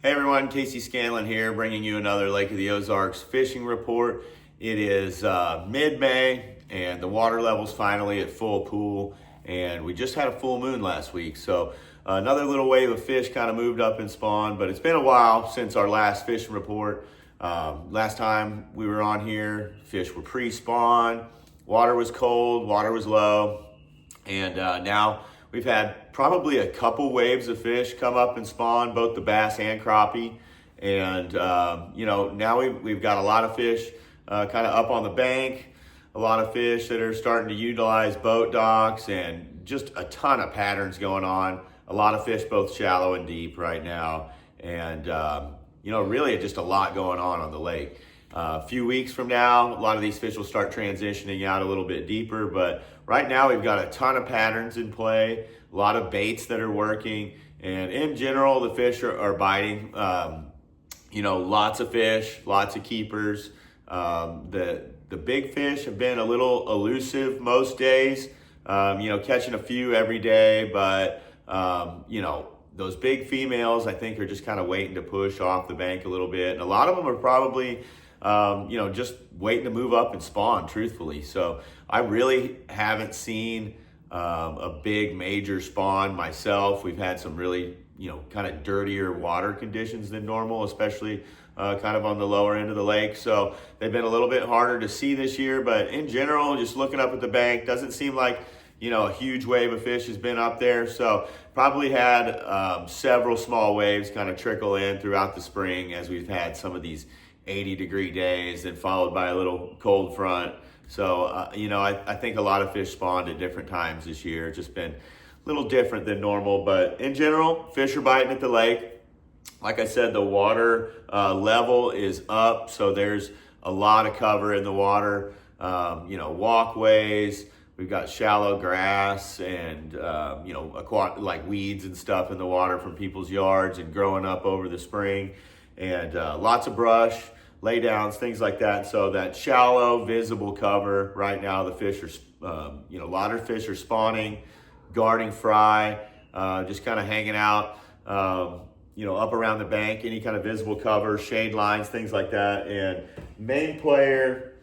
Hey everyone, Casey Scanlon here, bringing you another Lake of the Ozarks Fishing Report. It is mid-May and the water level's finally at full pool, and we just had a full moon last week, so another little wave of fish kind of moved up and spawned, but it's been a while since our last fishing report. Last time we were on here, fish were pre-spawn, water was cold, water was low, and now we've had probably a couple waves of fish come up and spawn, both the bass and crappie. And, now we've got a lot of fish kind of up on the bank, a lot of fish that are starting to utilize boat docks, and just a ton of patterns going on. A lot of fish, both shallow and deep right now. And, really just a lot going on the lake. A few weeks from now, a lot of these fish will start transitioning out a little bit deeper, but right now we've got a ton of patterns in play, a lot of baits that are working, and in general, the fish are biting. Lots of fish, lots of keepers. The big fish have been a little elusive most days, catching a few every day, but, those big females, I think, are just kind of waiting to push off the bank a little bit, and a lot of them are probably just waiting to move up and spawn, truthfully. So I really haven't seen a big major spawn myself. We've had some really, kind of dirtier water conditions than normal, especially kind of on the lower end of the lake. So they've been a little bit harder to see this year, but in general, just looking up at the bank, doesn't seem like, a huge wave of fish has been up there. So probably had several small waves kind of trickle in throughout the spring as we've had some of these 80-degree days and followed by a little cold front. So, I think a lot of fish spawned at different times this year. It's just been a little different than normal, but in general, fish are biting at the lake. Like I said, the water level is up, so there's a lot of cover in the water, walkways. We've got shallow grass and, like weeds and stuff in the water from people's yards and growing up over the spring, and lots of brush, lay downs, things like that. So that shallow, visible cover right now, the fish are, a lot of fish are spawning, guarding fry, just kind of hanging out, up around the bank, any kind of visible cover, shade lines, things like that. And main player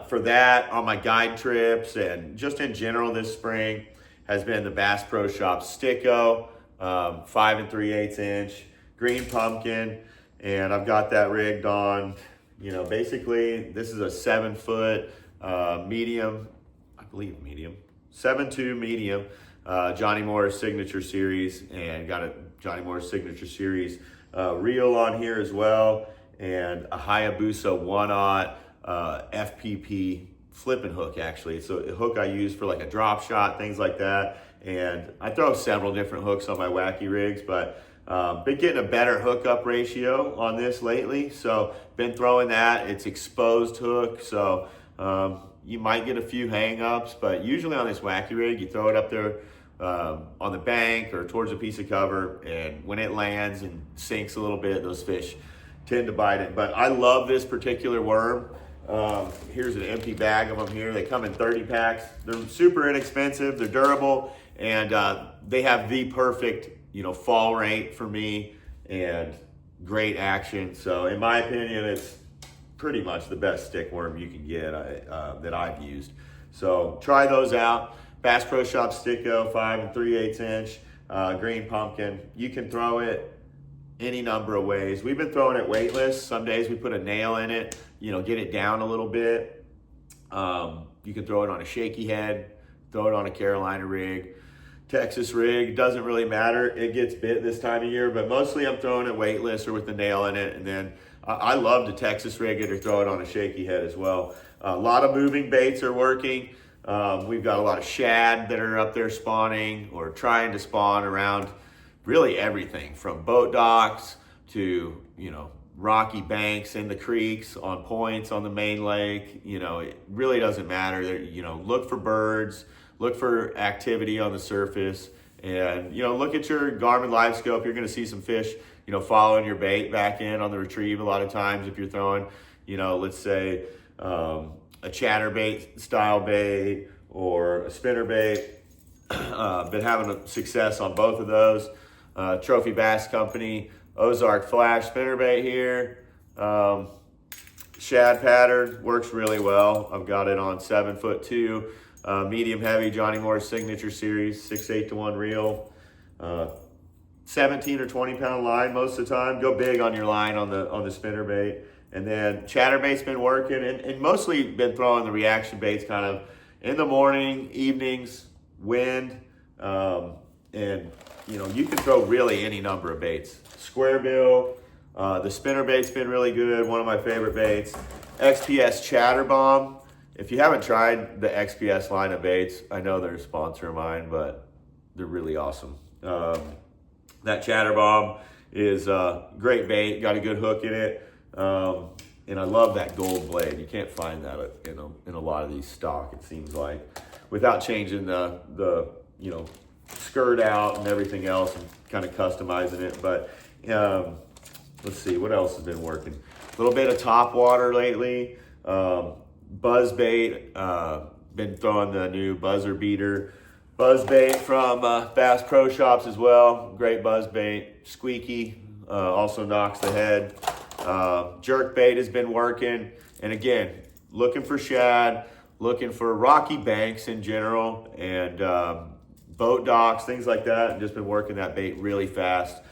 for that on my guide trips and just in general this spring has been the Bass Pro Shop Sticko, 5 3/8 inch, green pumpkin. And I've got that rigged on, basically this is a 7-foot medium, I believe medium, 7.2 medium, Johnny Moore's Signature Series, and got a Johnny Moore's Signature Series reel on here as well, and a Hayabusa 1/0 FPP flipping hook. Actually, it's a hook I use for like a drop shot, things like that. And I throw several different hooks on my wacky rigs, but been getting a better hookup ratio on this lately. So been throwing that. It's exposed hook, so you might get a few hang-ups, but usually on this wacky rig, you throw it up there on the bank or towards a piece of cover, and when it lands and sinks a little bit, those fish tend to bite it. But I love this particular worm. Here's an empty bag of them here. They come in 30 packs. They're super inexpensive, they're durable, and they have the perfect fall rate for me and great action. So in my opinion, it's pretty much the best stick worm you can get that I've used. So try those out. Bass Pro Shop Sticko, 5 3/8 inch, green pumpkin. You can throw it any number of ways. We've been throwing it weightless. Some days we put a nail in it, get it down a little bit. You can throw it on a shaky head, throw it on a Carolina rig, Texas rig, doesn't really matter. It gets bit this time of year, but mostly I'm throwing it weightless or with the nail in it. And then I love to Texas rig it or throw it on a shaky head as well. A lot of moving baits are working. We've got a lot of shad that are up there spawning or trying to spawn around really everything from boat docks to, rocky banks in the creeks, on points on the main lake. It really doesn't matter. Look for birds, look for activity on the surface, and, look at your Garmin live scope. You're going to see some fish, following your bait back in on the retrieve a lot of times if you're throwing, let's say a chatterbait style bait or a spinner bait. Been having a success on both of those. Trophy Bass Company Ozark Flash spinnerbait here. Shad pattern, works really well. I've got it on 7'2", medium heavy Johnny Moore's Signature Series, 6/8 to 1 reel. 17 or 20 pound line most of the time. Go big on your line on the spinnerbait. And then chatterbait's been working, and mostly been throwing the reaction baits kind of in the morning, evenings, wind, and you know, you can throw really any number of baits. Square bill, the spinnerbait's been really good, one of my favorite baits. XPS Chatter Bomb. If you haven't tried the XPS line of baits, I know they're a sponsor of mine, but they're really awesome. That Chatter Bomb is a great bait, got a good hook in it. And I love that gold blade. You can't find that in a lot of these stock, it seems like, without changing the you know, skirt out and everything else and kind of customizing it. But let's see, what else has been working? A little bit of top water lately. Buzz bait, been throwing the new buzzer beater buzz bait from Bass Pro Shops as well. Great buzz bait, squeaky, also knocks the head. Jerk bait has been working, and again, looking for shad, looking for rocky banks in general, and boat docks, things like that, and just been working that bait really fast.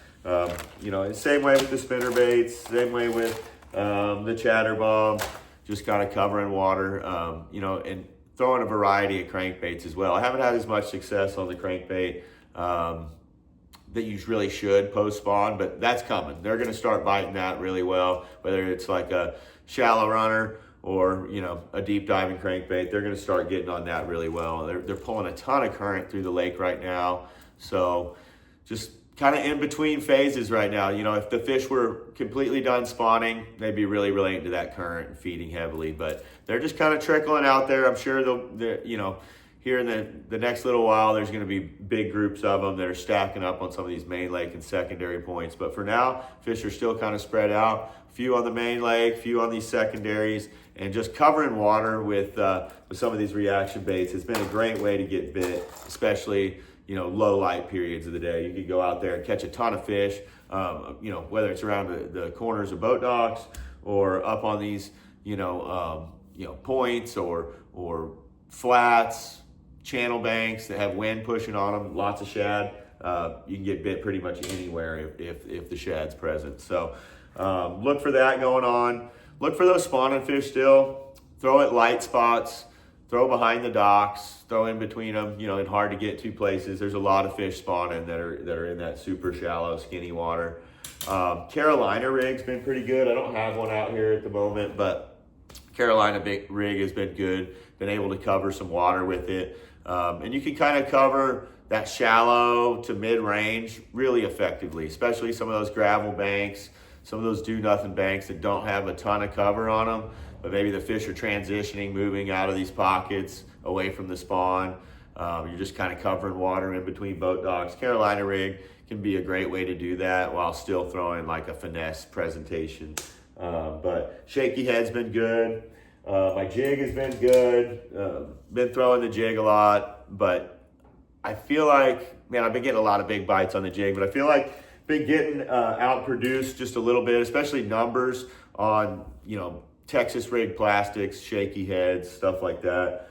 You know, same way with the spinner baits, same way with the chatter bomb, just kind of covering water, you know, and throwing a variety of crankbaits as well. I haven't had as much success on the crankbait that you really should post-spawn, but that's coming. They're gonna start biting that really well, whether it's like a shallow runner or, you know, a deep diving crankbait. They're gonna start getting on that really well. They're pulling a ton of current through the lake right now. So just kind of in between phases right now. You know, if the fish were completely done spawning, they'd be really relating to that current and feeding heavily, but they're just kind of trickling out there. I'm sure they'll you know, here in the next little while, there's going to be big groups of them that are stacking up on some of these main lake and secondary points. But for now, fish are still kind of spread out. A few on the main lake, a few on these secondaries, and just covering water with some of these reaction baits has been a great way to get bit, especially, you know, low light periods of the day. You could go out there and catch a ton of fish, you know, whether it's around the corners of boat docks or up on these, you know, points or flats, channel banks that have wind pushing on them, lots of shad. You can get bit pretty much anywhere if the shad's present. So look for that going on. Look for those spawning fish still. Throw at light spots, throw behind the docks, throw in between them, you know, in hard to get to places. There's a lot of fish spawning that are in that super shallow, skinny water. Carolina rig's been pretty good. I don't have one out here at the moment, but Carolina rig has been good. Been able to cover some water with it. And you can kind of cover that shallow to mid-range really effectively, especially some of those gravel banks, some of those do-nothing banks that don't have a ton of cover on them, but maybe the fish are transitioning, moving out of these pockets away from the spawn. You're just kind of covering water in between boat docks. Carolina rig can be a great way to do that while still throwing like a finesse presentation. But shaky head's been good. My jig has been good. Been throwing the jig a lot, but I feel like, man, I've been getting a lot of big bites on the jig, but I feel like been getting outproduced just a little bit, especially numbers on, you know, Texas rig plastics, shaky heads, stuff like that.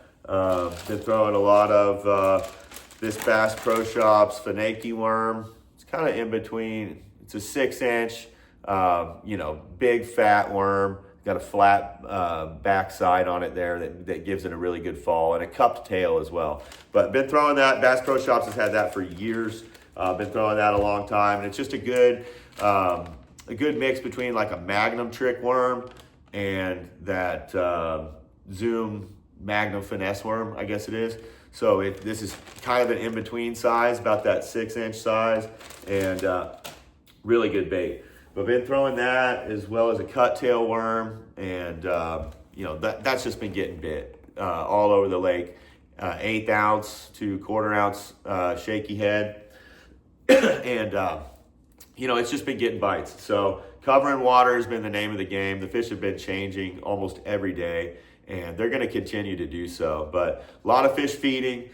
Been throwing a lot of this Bass Pro Shops Finake worm. It's kind of in between. It's a 6-inch, you know, big fat worm. Got a flat backside on it there that gives it a really good fall, and a cupped tail as well. But been throwing that. Bass Pro Shops has had that for years. Been throwing that a long time, and it's just a good mix between like a Magnum trick worm and that Zoom Magnum finesse worm, I guess it is. So this is kind of an in-between size, about that 6-inch size, and really good bait. But been throwing that as well as a cut tail worm, and you know, that's just been getting bit all over the lake. 1/8 ounce to 1/4 ounce shaky head, and you know, it's just been getting bites. So covering water has been the name of the game. The fish have been changing almost every day, and they're going to continue to do so. But a lot of fish feeding,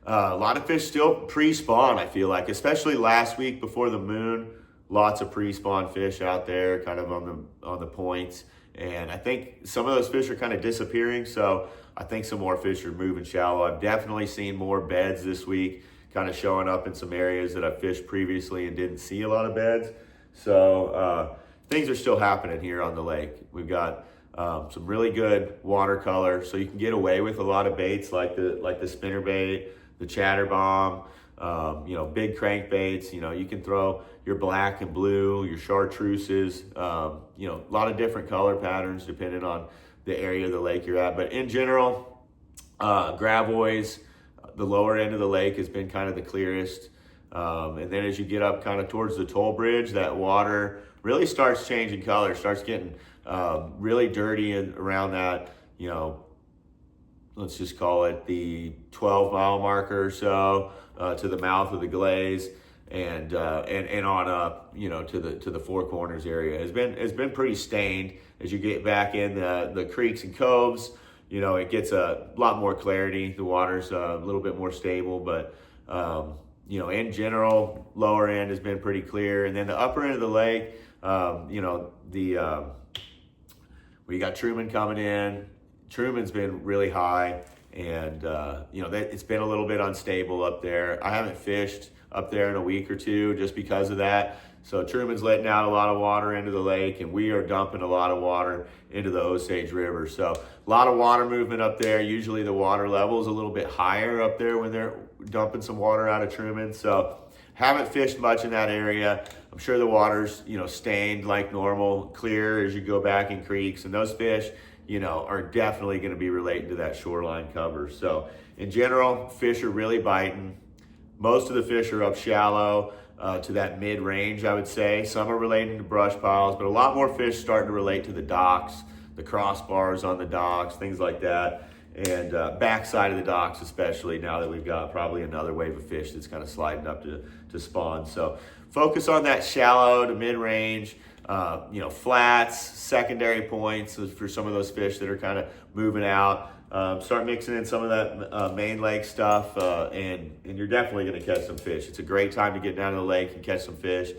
a lot of fish still pre-spawn, I feel like, especially last week before the moon. lots of pre-spawn fish out there kind of on the points. And I think some of those fish are kind of disappearing, so I think some more fish are moving shallow. I've definitely seen more beds this week kind of showing up in some areas that I've fished previously and didn't see a lot of beds. So things are still happening here on the lake. We've got some really good watercolor, so you can get away with a lot of baits like the spinnerbait, the chatterbomb, big crankbaits. You can throw your black and blue, your chartreuses, a lot of different color patterns depending on the area of the lake you're at. But in general, gravois, the lower end of the lake has been kind of the clearest. And then as you get up kind of towards the toll bridge, that water really starts changing color, starts getting really dirty and around that, let's just call it the 12-mile marker or so to the mouth of the glaze, and on up, to the Four Corners area. Has been pretty stained. As you get back in the creeks and coves, it gets a lot more clarity. The water's a little bit more stable, but in general, lower end has been pretty clear. And then the upper end of the lake, we got Truman coming in. Truman's been really high, and it's been a little bit unstable up there. I haven't fished up there in a week or two just because of that. So Truman's letting out a lot of water into the lake, and we are dumping a lot of water into the Osage River. So a lot of water movement up there. Usually the water level is a little bit higher up there when they're dumping some water out of Truman. So haven't fished much in that area. I'm sure the water's, stained like normal, clear as you go back in creeks, and those fish, are definitely going to be relating to that shoreline cover. So in general, fish are really biting. Most of the fish are up shallow to that mid-range, I would say. Some are relating to brush piles, but a lot more fish starting to relate to the docks, the crossbars on the docks, things like that. And backside of the docks, especially now that we've got probably another wave of fish that's kind of sliding up to spawn. So focus on that shallow to mid-range, flats, secondary points for some of those fish that are kind of moving out. Start mixing in some of that main lake stuff, and you're definitely going to catch some fish. It's a great time to get down to the lake and catch some fish.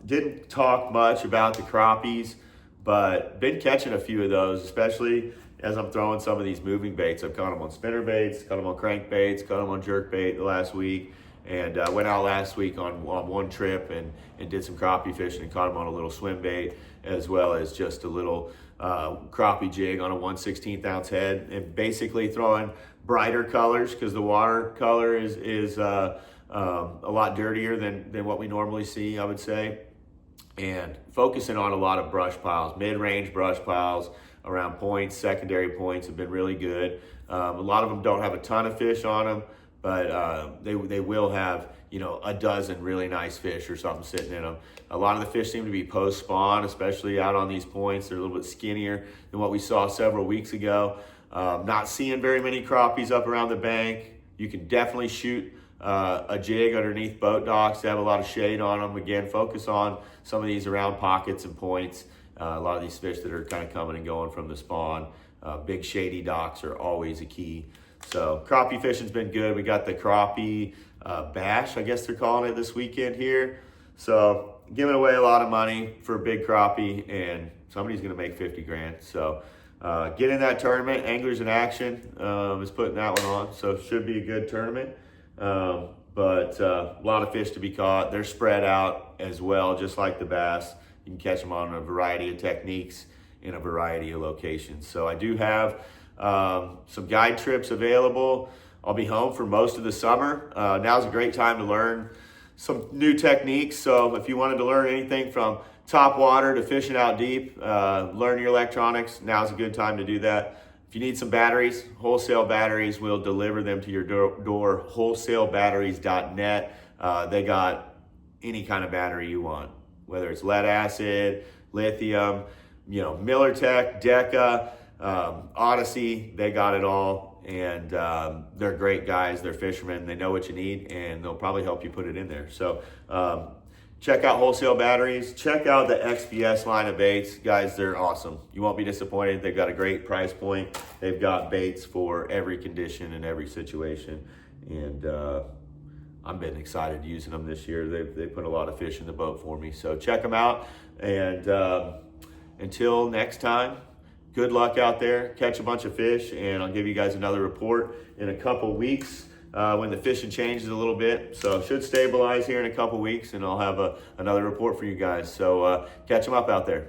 Didn't talk much about the crappies, but been catching a few of those, especially as I'm throwing some of these moving baits. I've caught them on spinner baits, caught them on crankbaits, caught them on jerk bait the last week, and went out last week on one trip and did some crappie fishing and caught them on a little swim bait, as well as just a little crappie jig on a 1/16 ounce head, and basically throwing brighter colors because the water color is a lot dirtier than what we normally see, I would say, and focusing on a lot of brush piles, mid-range brush piles around points. Secondary points have been really good. A lot of them don't have a ton of fish on them, but they will have a dozen really nice fish or something sitting in them. A lot of the fish seem to be post-spawn, especially out on these points. They're a little bit skinnier than what we saw several weeks ago. Not seeing very many crappies up around the bank. You can definitely shoot a jig underneath boat docks. They have a lot of shade on them. Again, focus on some of these around pockets and points. A lot of these fish that are kind of coming and going from the spawn. Big shady docks are always a key. So crappie fishing's been good. We got the crappie bash, I guess they're calling it, this weekend here. So giving away a lot of money for a big crappie, and somebody's going to make 50 grand. So get in that tournament. Anglers in Action is putting that one on, so it should be a good tournament. But a lot of fish to be caught. They're spread out as well, just like the bass. You can catch them on a variety of techniques in a variety of locations. So I do have some guide trips available. I'll be home for most of the summer. Now's a great time to learn some new techniques. So if you wanted to learn anything from top water to fishing out deep, learn your electronics, now's a good time to do that. If you need some batteries, wholesale batteries, we'll deliver them to your door, wholesalebatteries.net. They got any kind of battery you want, whether it's lead acid, lithium, MillerTech, Deca, Odyssey, they got it all. And they're great guys. They're fishermen. They know what you need, and they'll probably help you put it in there. So check out Wholesale Batteries. Check out the XPS line of baits. Guys, they're awesome. You won't be disappointed. They've got a great price point. They've got baits for every condition and every situation. And I've been excited using them this year. They put a lot of fish in the boat for me. So check them out. And until next time, good luck out there. Catch a bunch of fish, and I'll give you guys another report in a couple weeks when the fishing changes a little bit. So it should stabilize here in a couple weeks, and I'll have another report for you guys. So catch them up out there.